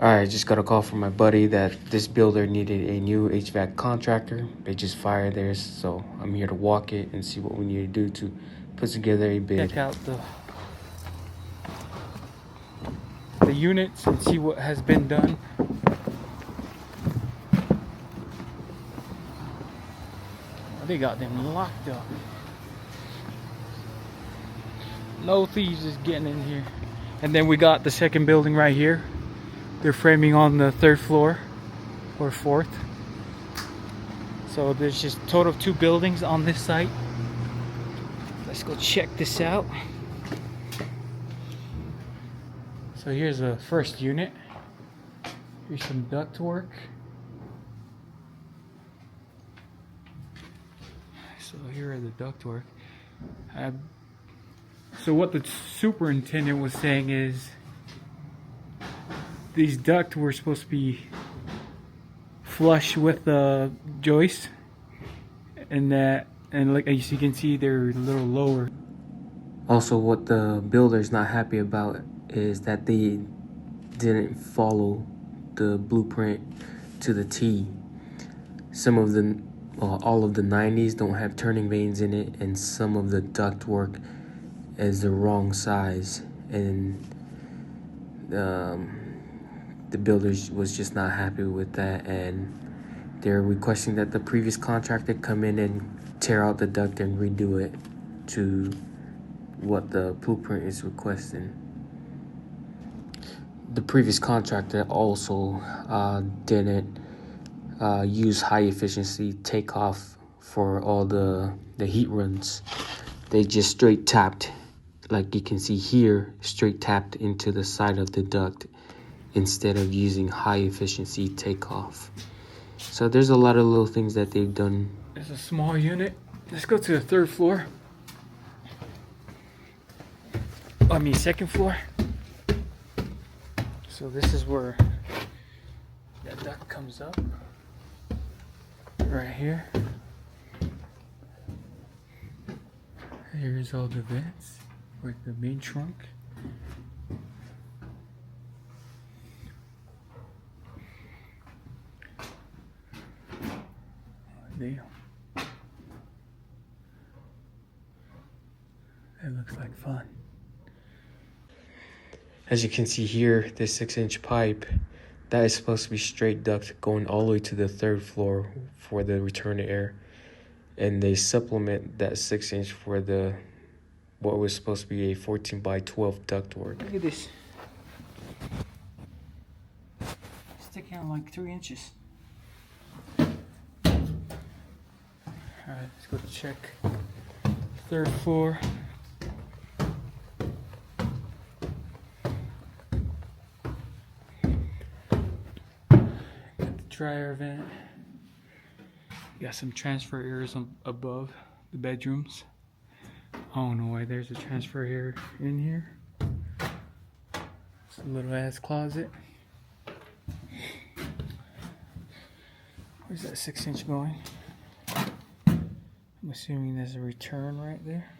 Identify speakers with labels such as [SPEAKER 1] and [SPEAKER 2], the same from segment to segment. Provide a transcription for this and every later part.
[SPEAKER 1] I just got a call from my buddy that this builder needed a new HVAC contractor. They just fired theirs, so I'm here to walk it and see what we need to do to put together a bid.
[SPEAKER 2] Check out the units and see what has been done. They got them locked up. No thieves is getting in here. And then we got the second building right here. They're framing on the 3rd floor or 4th. So there's just a total of 2 buildings on this site. Let's go check this out. So here's the first unit. Here's some ductwork. So here are the ductwork. So what the superintendent was saying is these ducts were supposed to be flush with the joist, and like as you can see, they're a little lower.
[SPEAKER 1] Also, what the builder's not happy about is that they didn't follow the blueprint to the T. Some of the, all of the 90s don't have turning vanes in it, and some of the ductwork is the wrong size, and the builder was just not happy with that, and they're requesting that the previous contractor come in and tear out the duct and redo it to what the blueprint is requesting. The previous contractor also didn't use high efficiency takeoff for all the heat runs. They just straight tapped, like you can see here, straight tapped into the side of the duct instead of using high efficiency takeoff. So there's a lot of little things that they've done.
[SPEAKER 2] There's a small unit. Let's go to the 3rd floor. I mean 2nd floor. So this is where that duct comes up. Right here. Here's all the vents with the main trunk. Damn. That looks like fun.
[SPEAKER 1] As you can see here, this 6-inch pipe, that is supposed to be straight duct going all the way to the 3rd floor for the return to air. And they supplement that 6-inch for the what was supposed to be a 14 by 12 ductwork.
[SPEAKER 2] Look at this. Sticking out like 3 inches. Alright, let's go check 3rd floor. Got the dryer vent. Got some transfer areas above the bedrooms. I don't know why there's a transfer air in here. It's a little ass closet. Where's that 6-inch going? I'm assuming there's a return right there.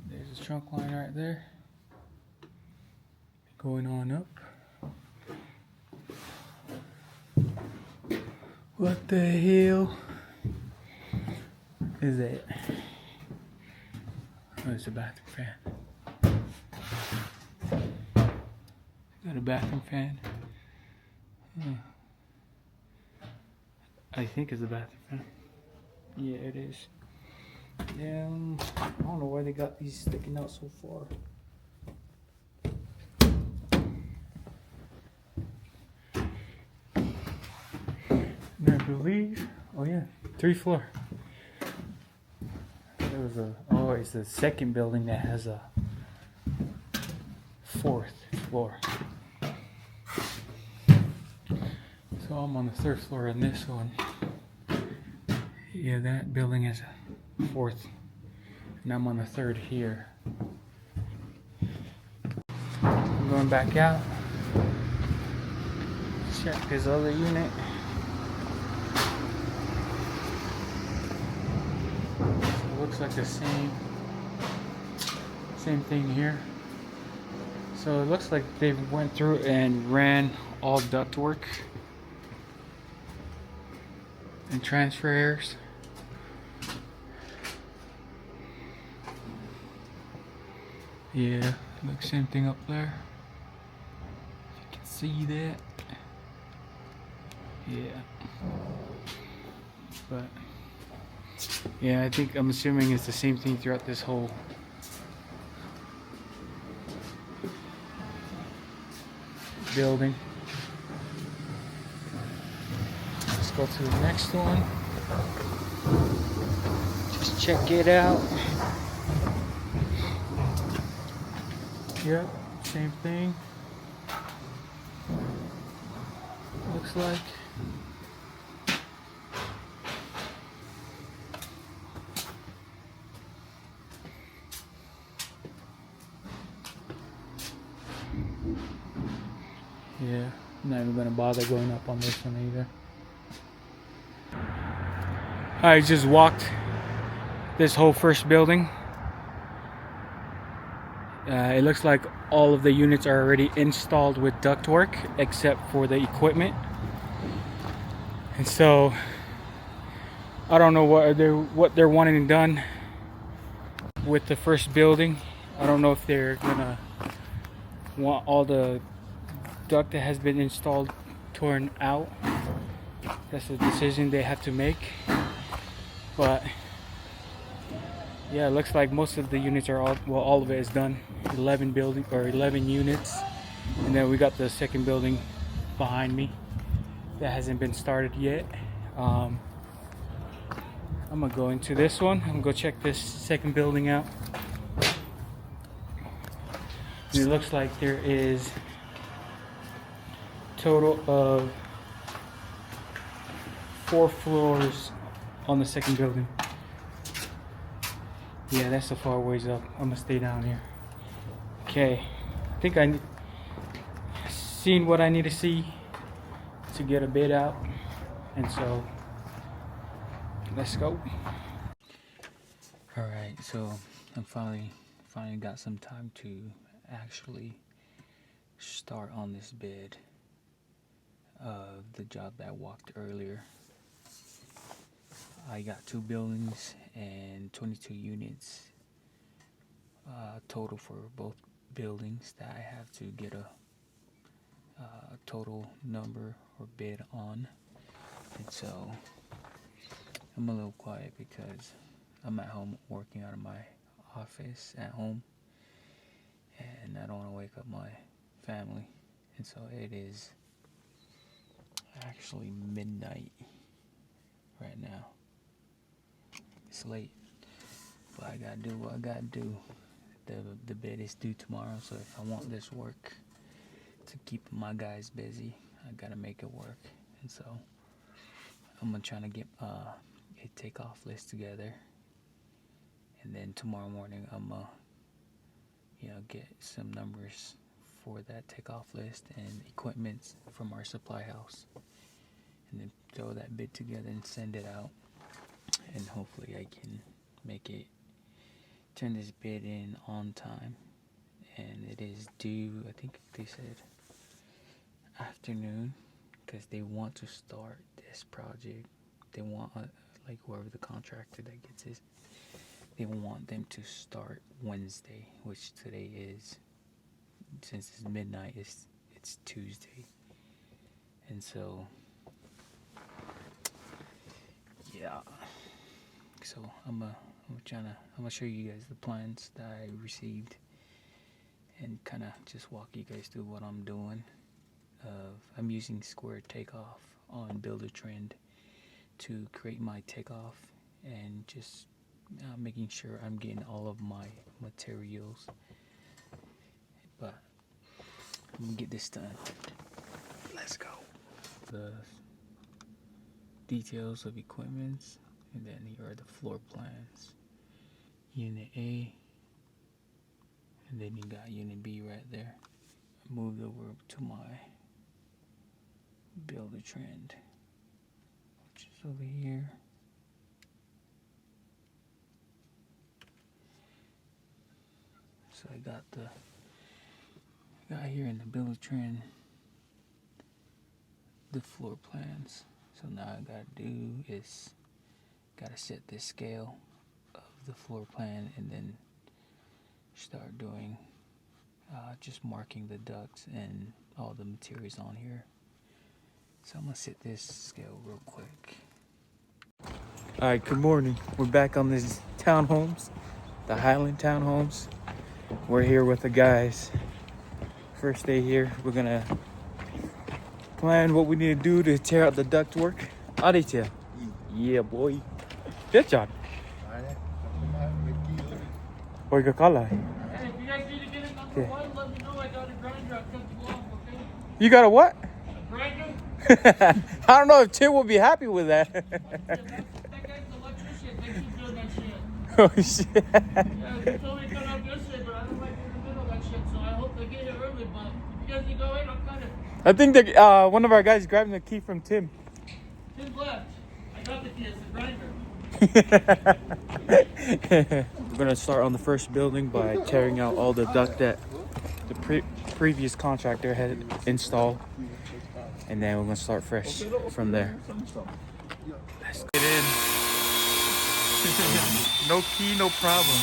[SPEAKER 2] There's a trunk line right there. Going on up. What the hell is that? Oh, it's a bathroom fan. Got a bathroom fan. I think it's a bathroom fan. Yeah, it is. Yeah, I don't know why they got these sticking out so far. And I believe, oh yeah, 3rd floor. There was it's the 2nd building that has a 4th floor. So I'm on the 3rd floor on this one. Yeah, that building has a 4th, and I'm on the 3rd here. I'm going back out. Check his other unit. So it looks like the same thing here. So it looks like they went through and ran all ductwork and transfer airs. Yeah, look, same thing up there. You can see that. Yeah. But yeah, I'm assuming it's the same thing throughout this whole building. Let's go to the next one. Just check it out. Yep, same thing. Looks like. Yeah, I'm not even gonna bother going up on this one either. I just walked this whole first building. It looks like all of the units are already installed with ductwork except for the equipment. And so I don't know what they're wanting done with the first building. I don't know if they're gonna want all the duct that has been installed torn out. That's a decision they have to make. But yeah, it looks like most of the units are all of it is done. 11 units, and then we got the second building behind me that hasn't been started yet. I'm gonna go into this one. I'm gonna go check this second building out. And it looks like there is a total of 4 floors on the second building. Yeah, that's a far ways up. I'm gonna stay down here. Okay, I think I seen what I need to see to get a bid out, and so let's go. All right, so I'm finally got some time to actually start on this bid of the job that I walked earlier. I got 2 buildings and 22 units total for both buildings that I have to get a total number or bid on. And so I'm a little quiet because I'm at home working out of my office at home, and I don't want to wake up my family. And so it is actually midnight right now. It's late, but I gotta do what I gotta do. The bid is due tomorrow, so if I want this work to keep my guys busy, I gotta make it work. And so I'm gonna try to get a takeoff list together, and then tomorrow morning I'm gonna get some numbers for that takeoff list and equipment from our supply house, and then throw that bid together and send it out, and hopefully I can turn this bid in on time. And it is due, I think they said afternoon, because they want to start this project. They want like whoever the contractor that gets this, they want them to start Wednesday, which today is, since it's midnight, it's Tuesday. And so yeah, so I'm gonna show you guys the plans that I received and kind of just walk you guys through what I'm doing. I'm using square takeoff on Builder Trend to create my takeoff, and just making sure I'm getting all of my materials. But I'm gonna get this done. Let's go. The details of equipment, and then here are the floor plans. Unit A, and then you got Unit B right there. I moved over to my Builder Trend, which is over here. So I got Got here in the builder trend the floor plans. So now I gotta do is gotta set this scale of the floor plan and then start doing just marking the ducts and all the materials on here. So I'm gonna set this scale real quick. All right, good morning. We're back on this townhomes, the Highland townhomes. We're here with the guys. First day here, we're gonna plan what we need to do to tear out the ductwork. Aditya. Yeah, boy. Good job. Boy, kakala.
[SPEAKER 3] Hey, if you guys need to get it number one, let me know. I got a grinder. I'll cut you off, okay?
[SPEAKER 2] You got a what?
[SPEAKER 3] A grinder?
[SPEAKER 2] I don't know if Tim will be happy with that.
[SPEAKER 3] That guy's an electrician. They keep doing that shit.
[SPEAKER 2] Oh shit.
[SPEAKER 3] Yeah, they told me to cut off yesterday, but I don't like in the middle of that shit, so I hope they get here early. But if you guys need to go in, I'll cut it.
[SPEAKER 2] I think that one of our guys grabbing the key from Tim.
[SPEAKER 3] Tim left. I got the key. It's the grinder.
[SPEAKER 2] We're gonna start on the first building by tearing out all the duct that the previous contractor had installed, and then we're gonna start fresh from there. Let's get in. No key, no problem.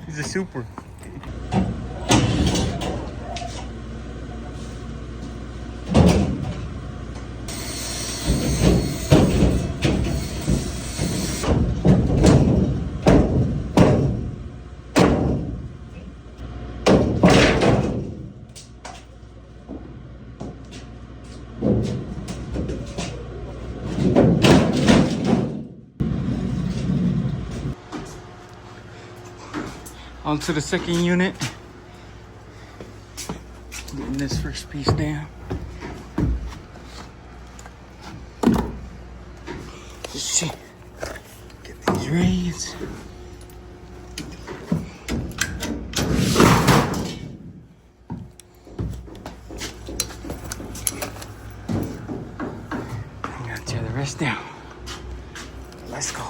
[SPEAKER 2] He's a super. On to the second unit. Getting this first piece down. Let's see. Get these rails. I'm gonna tear the rest down. Let's go.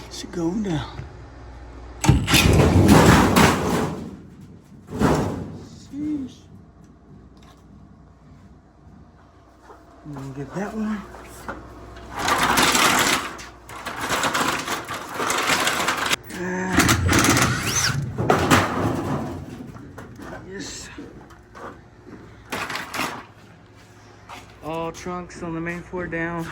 [SPEAKER 2] It's going down. I'm gonna get that one. Yes. All trunks on the main floor down.